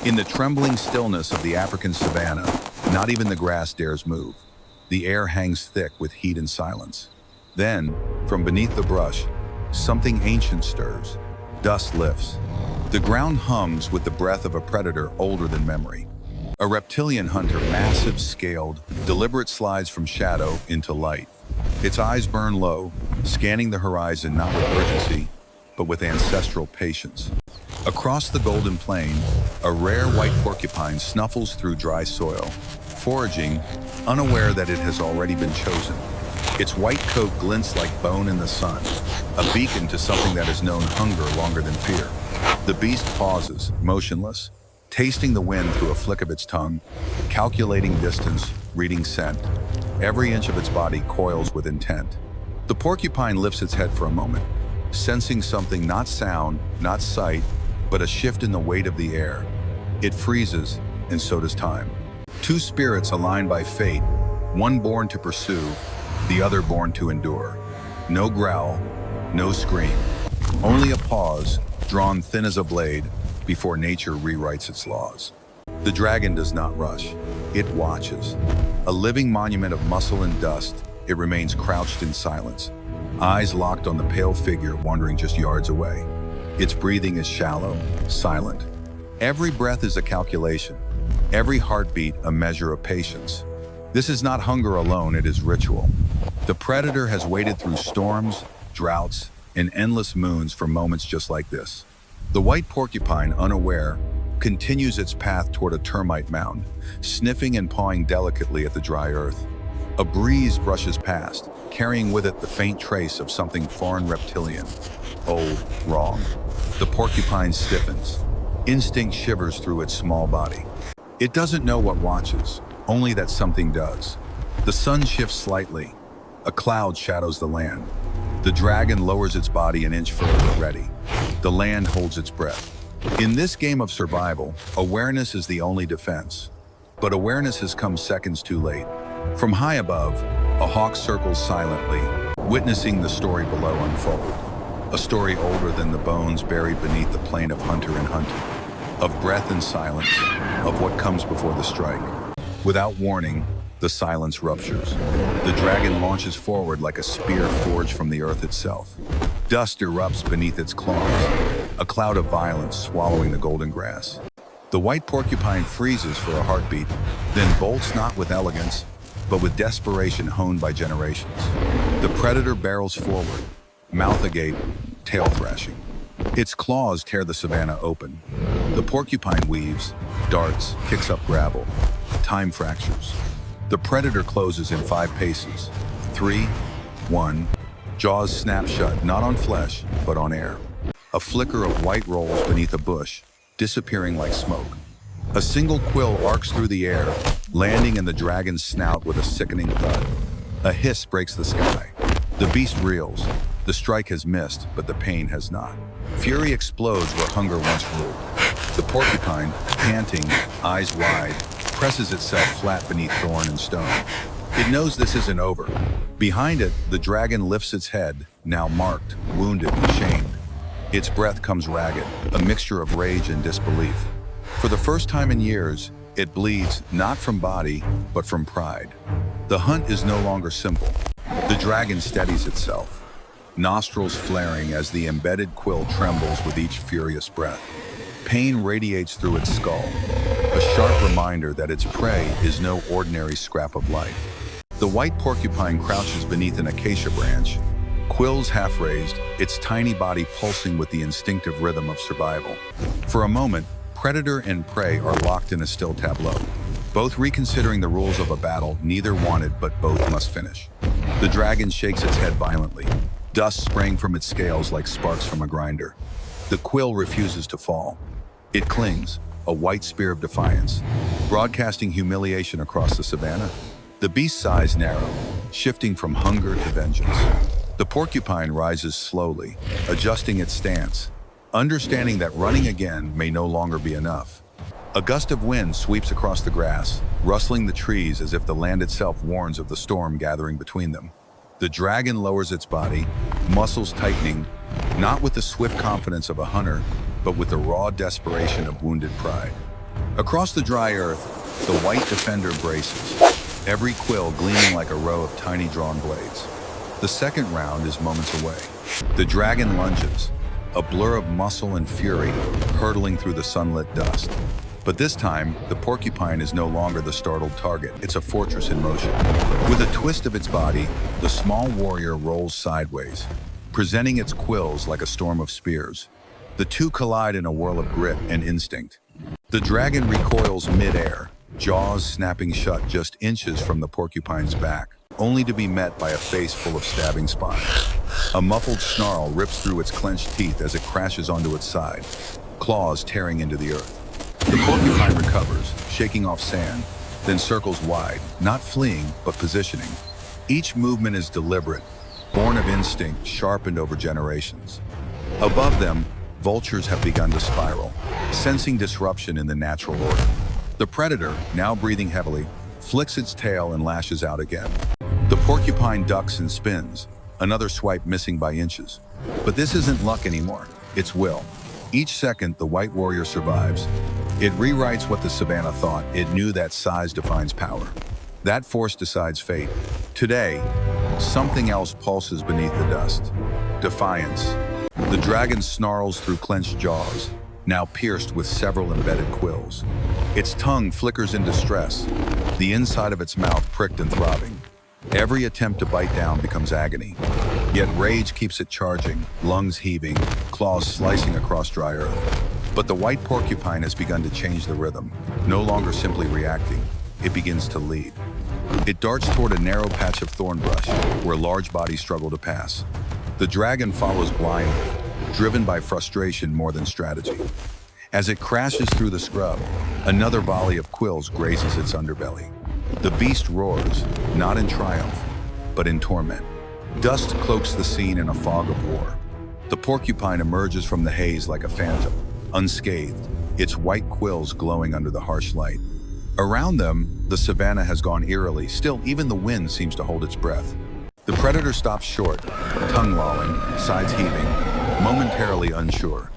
In the trembling stillness of the African savanna, not even the grass dares move. The air hangs thick with heat and silence. Then, from beneath the brush, something ancient stirs. Dust lifts. The ground hums with the breath of a predator older than memory. A reptilian hunter, massive, scaled, deliberate, slides from shadow into light. Its eyes burn low, scanning the horizon not with urgency, but with ancestral patience. Across the golden plain, a rare white porcupine snuffles through dry soil, foraging, unaware that it has already been chosen. Its white coat glints like bone in the sun, a beacon to something that has known hunger longer than fear. The beast pauses, motionless, tasting the wind through a flick of its tongue, calculating distance, reading scent. Every inch of its body coils with intent. The porcupine lifts its head for a moment, sensing something, not sound, not sight, but a shift in the weight of the air. It freezes, and so does time. Two spirits aligned by fate, one born to pursue, the other born to endure. No growl, no scream, only a pause, drawn thin as a blade, before nature rewrites its laws. The dragon does not rush. It watches. A living monument of muscle and dust, it remains crouched in silence, eyes locked on the pale figure wandering just yards away. Its breathing is shallow, silent. Every breath is a calculation, every heartbeat a measure of patience. This is not hunger alone, it is ritual. The predator has waited through storms, droughts, and endless moons for moments just like this. The white porcupine, unaware, continues its path toward a termite mound, sniffing and pawing delicately at the dry earth. A breeze brushes past, carrying with it the faint trace of something foreign, reptilian. Old, wrong. The porcupine stiffens. Instinct shivers through its small body. It doesn't know what watches, only that something does. The sun shifts slightly. A cloud shadows the land. The dragon lowers its body an inch further, ready. The land holds its breath. In this game of survival, awareness is the only defense. But awareness has come seconds too late. From high above, a hawk circles silently, witnessing the story below unfold. A story older than the bones buried beneath the plain of hunter and hunted. Of breath and silence, of what comes before the strike. Without warning, the silence ruptures. The dragon launches forward like a spear forged from the earth itself. Dust erupts beneath its claws, a cloud of violence swallowing the golden grass. The white porcupine freezes for a heartbeat, then bolts not with elegance, but with desperation honed by generations. The predator barrels forward, mouth agape, tail thrashing. Its claws tear the savanna open. The porcupine weaves, darts, kicks up gravel. Time fractures. The predator closes in 5 paces. 3, 1. Jaws snap shut, not on flesh, but on air. A flicker of white rolls beneath a bush, disappearing like smoke. A single quill arcs through the air, landing in the dragon's snout with a sickening thud. A hiss breaks the sky. The beast reels. The strike has missed, but the pain has not. Fury explodes where hunger once ruled. The porcupine, panting, eyes wide, presses itself flat beneath thorn and stone. It knows this isn't over. Behind it, the dragon lifts its head, now marked, wounded, and shamed. Its breath comes ragged, a mixture of rage and disbelief. For the first time in years, it bleeds not from body, but from pride. The hunt is no longer simple. The dragon steadies itself, nostrils flaring as the embedded quill trembles with each furious breath. Pain radiates through its skull, a sharp reminder that its prey is no ordinary scrap of life. The white porcupine crouches beneath an acacia branch, quills half raised, its tiny body pulsing with the instinctive rhythm of survival. For a moment, predator and prey are locked in a still tableau. Both reconsidering the rules of a battle neither wanted, but both must finish. The dragon shakes its head violently, dust spraying from its scales like sparks from a grinder. The quill refuses to fall. It clings, a white spear of defiance, broadcasting humiliation across the savanna. The beast's eyes narrow, shifting from hunger to vengeance. The porcupine rises slowly, adjusting its stance, understanding that running again may no longer be enough. A gust of wind sweeps across the grass, rustling the trees as if the land itself warns of the storm gathering between them. The dragon lowers its body, muscles tightening, not with the swift confidence of a hunter, but with the raw desperation of wounded pride. Across the dry earth, the white defender braces, every quill gleaming like a row of tiny drawn blades. The second round is moments away. The dragon lunges, a blur of muscle and fury hurtling through the sunlit dust. But this time, the porcupine is no longer the startled target. It's a fortress in motion. With a twist of its body, the small warrior rolls sideways, presenting its quills like a storm of spears. The two collide in a whirl of grit and instinct. The dragon recoils mid-air, jaws snapping shut just inches from the porcupine's back, only to be met by a face full of stabbing spines. A muffled snarl rips through its clenched teeth as it crashes onto its side, claws tearing into the earth. The porcupine recovers, shaking off sand, then circles wide, not fleeing, but positioning. Each movement is deliberate, born of instinct sharpened over generations. Above them, vultures have begun to spiral, sensing disruption in the natural order. The predator, now breathing heavily, flicks its tail and lashes out again. The porcupine ducks and spins, another swipe missing by inches. But this isn't luck anymore, it's will. Each second the white warrior survives, it rewrites what the savannah thought. It knew that size defines power. That force decides fate. Today, something else pulses beneath the dust. Defiance. The dragon snarls through clenched jaws, now pierced with several embedded quills. Its tongue flickers in distress, the inside of its mouth pricked and throbbing. Every attempt to bite down becomes agony. Yet rage keeps it charging, lungs heaving, claws slicing across dry earth. But the white porcupine has begun to change the rhythm, no longer simply reacting, it begins to lead. It darts toward a narrow patch of thorn brush, where large bodies struggle to pass. The dragon follows blindly, driven by frustration more than strategy. As it crashes through the scrub, another volley of quills grazes its underbelly. The beast roars, not in triumph, but in torment. Dust cloaks the scene in a fog of war. The porcupine emerges from the haze like a phantom, unscathed, its white quills glowing under the harsh light. Around them, the savannah has gone eerily, still even the wind seems to hold its breath. The predator stops short, tongue lolling, sides heaving, momentarily unsure.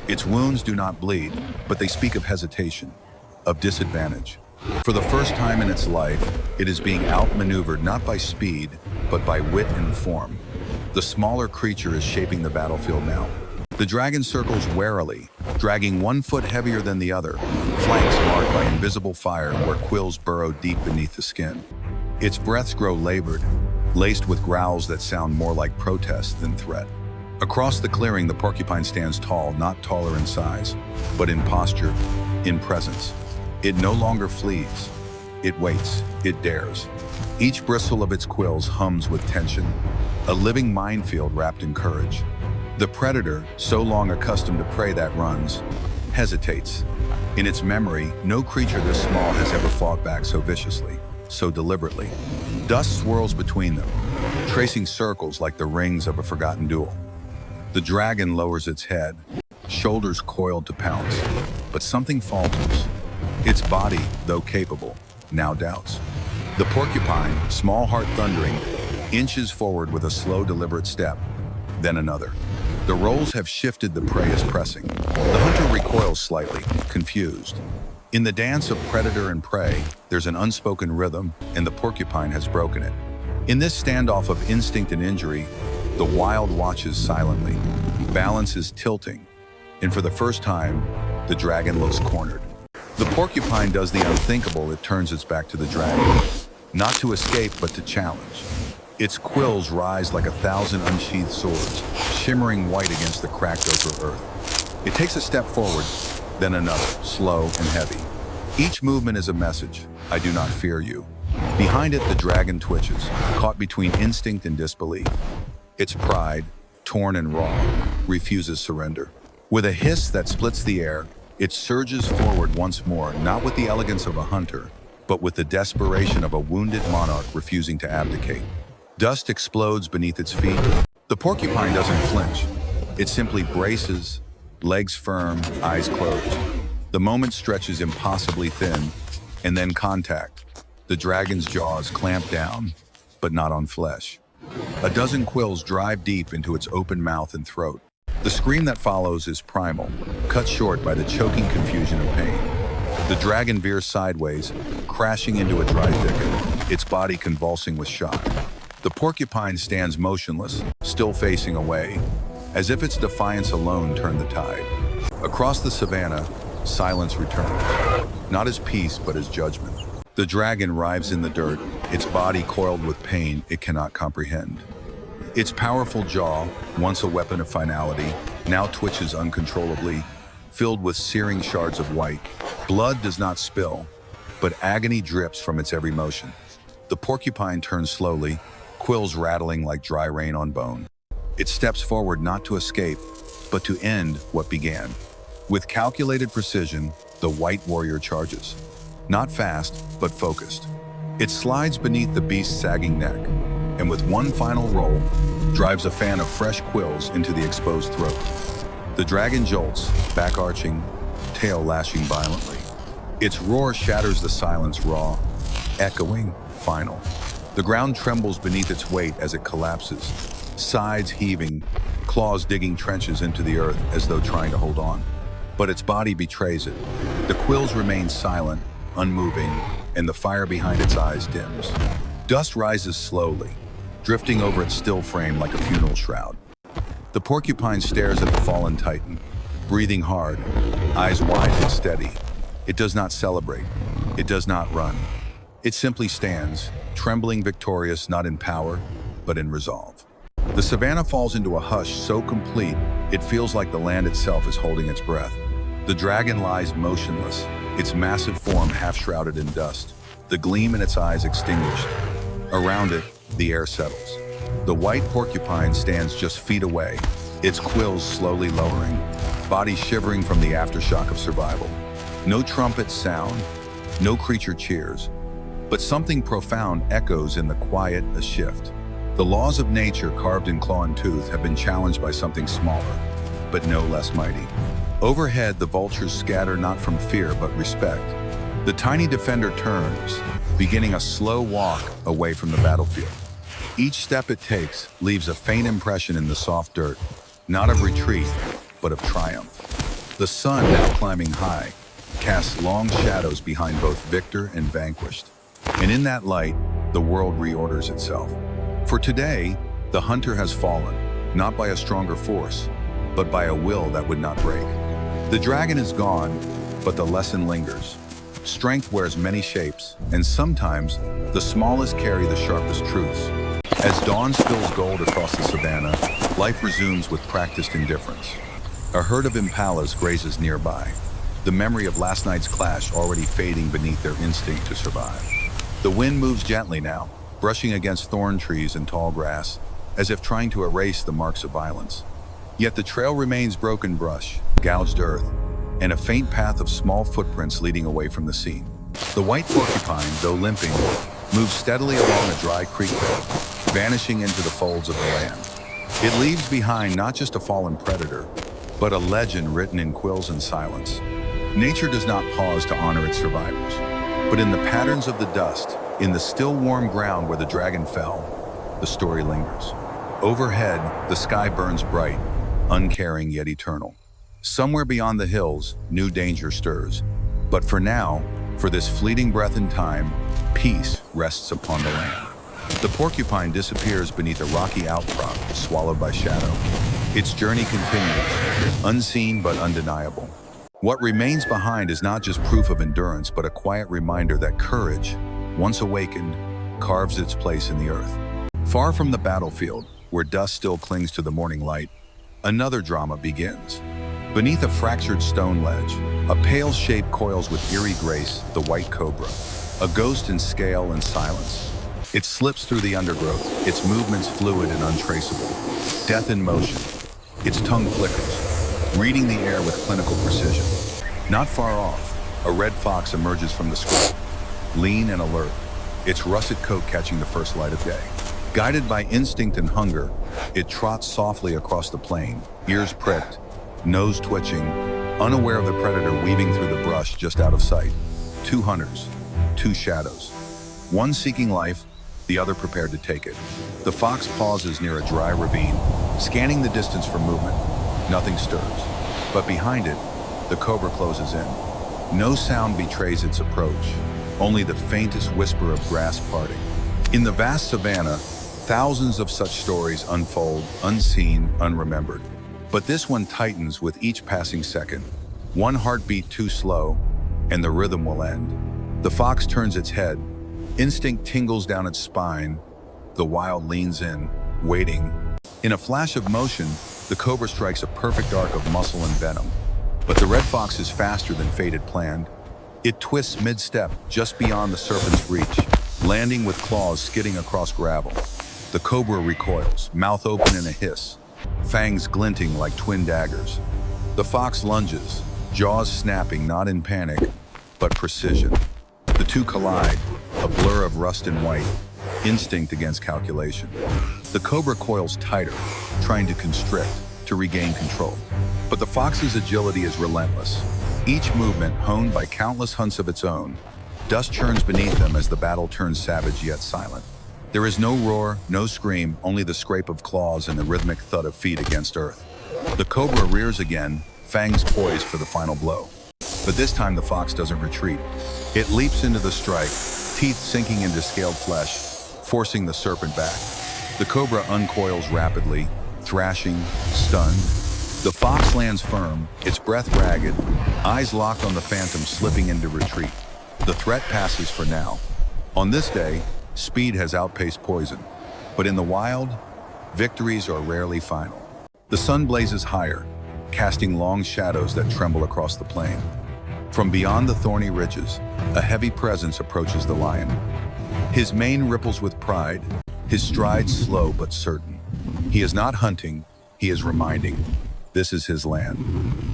Its wounds do not bleed, but they speak of hesitation, of disadvantage. For the first time in its life, it is being outmaneuvered not by speed, but by wit and form. The smaller creature is shaping the battlefield now. The dragon circles warily, dragging one foot heavier than the other, flanks marked by invisible fire where quills burrow deep beneath the skin. Its breaths grow labored, laced with growls that sound more like protest than threat. Across the clearing, the porcupine stands tall, not taller in size, but in posture, in presence. It no longer flees. It waits. It dares. Each bristle of its quills hums with tension, a living minefield wrapped in courage. The predator, so long accustomed to prey that runs, hesitates. In its memory, no creature this small has ever fought back so viciously, so deliberately. Dust swirls between them, tracing circles like the rings of a forgotten duel. The dragon lowers its head, shoulders coiled to pounce, but something falters. Its body, though capable, now doubts. The porcupine, small heart thundering, inches forward with a slow, deliberate step, then another. The roles have shifted, the prey is pressing. The hunter recoils slightly, confused. In the dance of predator and prey, there's an unspoken rhythm, and the porcupine has broken it. In this standoff of instinct and injury, the wild watches silently. Balance is tilting, and for the first time, the dragon looks cornered. The porcupine does the unthinkable. It turns its back to the dragon, not to escape, but to challenge. Its quills rise like 1,000 unsheathed swords, shimmering white against the cracked ochre earth. It takes a step forward, then another, slow and heavy. Each movement is a message. I do not fear you. Behind it, the dragon twitches, caught between instinct and disbelief. Its pride, torn and raw, refuses surrender. With a hiss that splits the air, it surges forward once more, not with the elegance of a hunter, but with the desperation of a wounded monarch refusing to abdicate. Dust explodes beneath its feet. The porcupine doesn't flinch. It simply braces, legs firm, eyes closed. The moment stretches impossibly thin, and then contact. The dragon's jaws clamp down, but not on flesh. A dozen quills drive deep into its open mouth and throat. The scream that follows is primal, cut short by the choking confusion of pain. The dragon veers sideways, crashing into a dry thicket, its body convulsing with shock. The porcupine stands motionless, still facing away, as if its defiance alone turned the tide. Across the savanna, silence returns, not as peace but as judgment. The dragon writhes in the dirt, its body coiled with pain it cannot comprehend. Its powerful jaw, once a weapon of finality, now twitches uncontrollably, filled with searing shards of white. Blood does not spill, but agony drips from its every motion. The porcupine turns slowly, quills rattling like dry rain on bone. It steps forward not to escape, but to end what began. With calculated precision, the white warrior charges. Not fast, but focused. It slides beneath the beast's sagging neck, and with one final roll, drives a fan of fresh quills into the exposed throat. The dragon jolts, back arching, tail lashing violently. Its roar shatters the silence raw, echoing, final. The ground trembles beneath its weight as it collapses, sides heaving, claws digging trenches into the earth as though trying to hold on. But its body betrays it. The quills remain silent, unmoving, and the fire behind its eyes dims. Dust rises slowly, drifting over its still frame like a funeral shroud. The porcupine stares at the fallen titan, breathing hard, eyes wide and steady. It does not celebrate. It does not run. It simply stands, trembling victorious not in power, but in resolve. The savanna falls into a hush so complete, it feels like the land itself is holding its breath. The dragon lies motionless, its massive form half-shrouded in dust, the gleam in its eyes extinguished. Around it, the air settles. The white porcupine stands just feet away, its quills slowly lowering, body shivering from the aftershock of survival. No trumpets sound, no creature cheers, but something profound echoes in the quiet, a shift. The laws of nature carved in claw and tooth have been challenged by something smaller, but no less mighty. Overhead, the vultures scatter not from fear but respect. The tiny defender turns, beginning a slow walk away from the battlefield. Each step it takes leaves a faint impression in the soft dirt, not of retreat, but of triumph. The sun, now climbing high, casts long shadows behind both victor and vanquished. And in that light, the world reorders itself. For today, the hunter has fallen, not by a stronger force, but by a will that would not break. The dragon is gone, but the lesson lingers. Strength wears many shapes, and sometimes the smallest carry the sharpest truths. As dawn spills gold across the savanna, life resumes with practiced indifference. A herd of impalas grazes nearby, the memory of last night's clash already fading beneath their instinct to survive. The wind moves gently now, brushing against thorn trees and tall grass, as if trying to erase the marks of violence. Yet the trail remains broken brush, gouged earth, and a faint path of small footprints leading away from the scene. The white porcupine, though limping, moves steadily along a dry creek bed, vanishing into the folds of the land. It leaves behind not just a fallen predator, but a legend written in quills and silence. Nature does not pause to honor its survivors, but in the patterns of the dust, in the still warm ground where the dragon fell, the story lingers. Overhead, the sky burns bright, uncaring yet eternal. Somewhere beyond the hills, new danger stirs. But for now, for this fleeting breath in time, peace rests upon the land. The porcupine disappears beneath a rocky outcrop, swallowed by shadow. Its journey continues, unseen but undeniable. What remains behind is not just proof of endurance, but a quiet reminder that courage, once awakened, carves its place in the earth. Far from the battlefield, where dust still clings to the morning light, another drama begins. Beneath a fractured stone ledge, a pale shape coils with eerie grace, the white cobra, a ghost in scale and silence. It slips through the undergrowth, its movements fluid and untraceable. Death in motion. Its tongue flickers, reading the air with clinical precision. Not far off, a red fox emerges from the scrub, lean and alert, its russet coat catching the first light of day. Guided by instinct and hunger, it trots softly across the plain, ears pricked, nose twitching, unaware of the predator weaving through the brush just out of sight. Two hunters, two shadows. One seeking life, the other prepared to take it. The fox pauses near a dry ravine, scanning the distance for movement. Nothing stirs. But behind it, the cobra closes in. No sound betrays its approach, only the faintest whisper of grass parting. In the vast savanna, thousands of such stories unfold, unseen, unremembered. But this one tightens with each passing second. One heartbeat too slow, and the rhythm will end. The fox turns its head. Instinct tingles down its spine. The wild leans in, waiting. In a flash of motion, the cobra strikes a perfect arc of muscle and venom. But the red fox is faster than fate had planned. It twists mid-step, just beyond the serpent's reach, landing with claws skidding across gravel. The cobra recoils, mouth open in a hiss, fangs glinting like twin daggers. The fox lunges, jaws snapping not in panic, but precision. The two collide, a blur of rust and white, instinct against calculation. The cobra coils tighter, trying to constrict, to regain control. But the fox's agility is relentless. Each movement honed by countless hunts of its own. Dust churns beneath them as the battle turns savage yet silent. There is no roar, no scream, only the scrape of claws and the rhythmic thud of feet against earth. The cobra rears again, fangs poised for the final blow. But this time the fox doesn't retreat. It leaps into the strike, teeth sinking into scaled flesh, forcing the serpent back. The cobra uncoils rapidly, thrashing, stunned. The fox lands firm, its breath ragged, eyes locked on the phantom slipping into retreat. The threat passes for now. On this day, speed has outpaced poison. But in the wild, victories are rarely final. The sun blazes higher, casting long shadows that tremble across the plain. From beyond the thorny ridges, a heavy presence approaches the lion. His mane ripples with pride, his stride slow but certain. He is not hunting, he is reminding. This is his land.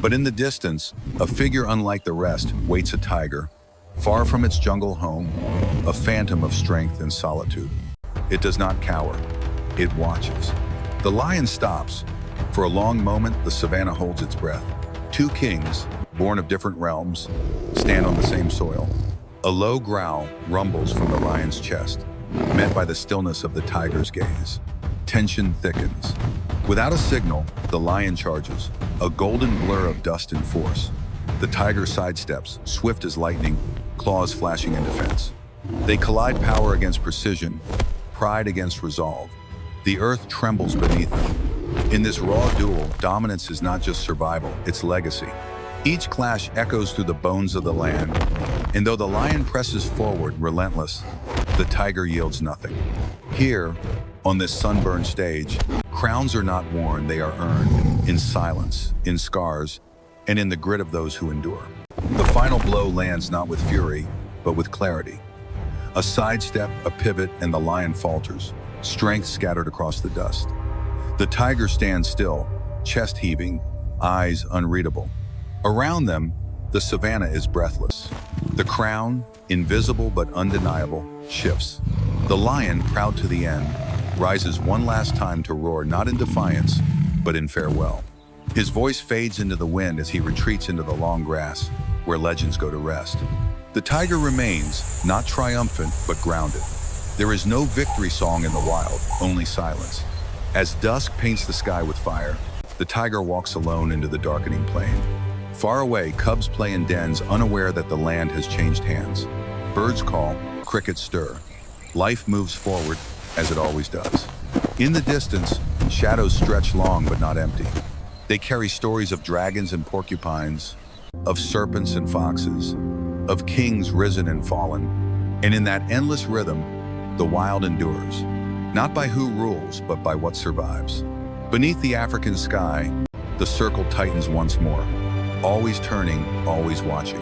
But in the distance, a figure unlike the rest waits a tiger, far from its jungle home, a phantom of strength and solitude. It does not cower, it watches. The lion stops. For a long moment, the savanna holds its breath. Two kings, born of different realms, stand on the same soil. A low growl rumbles from the lion's chest, met by the stillness of the tiger's gaze. Tension thickens. Without a signal, the lion charges, a golden blur of dust and force. The tiger sidesteps, swift as lightning, claws flashing in defense. They collide power against precision, pride against resolve. The earth trembles beneath them. In this raw duel, dominance is not just survival, it's legacy. Each clash echoes through the bones of the land, and though the lion presses forward, relentless, the tiger yields nothing. Here, on this sunburned stage, crowns are not worn, they are earned, in silence, in scars, and in the grit of those who endure. The final blow lands not with fury, but with clarity. A sidestep, a pivot, and the lion falters, strength scattered across the dust. The tiger stands still, chest heaving, eyes unreadable. Around them, the savanna is breathless. The crown, invisible but undeniable, shifts. The lion, proud to the end, rises one last time to roar not in defiance, but in farewell. His voice fades into the wind as he retreats into the long grass, where legends go to rest. The tiger remains, not triumphant, but grounded. There is no victory song in the wild, only silence. As dusk paints the sky with fire, the tiger walks alone into the darkening plain. Far away, cubs play in dens, unaware that the land has changed hands. Birds call, crickets stir. Life moves forward, as it always does. In the distance, shadows stretch long but not empty. They carry stories of dragons and porcupines, of serpents and foxes, of kings risen and fallen. And in that endless rhythm, the wild endures, not by who rules, but by what survives. Beneath the African sky, the circle tightens once more, always turning, always watching.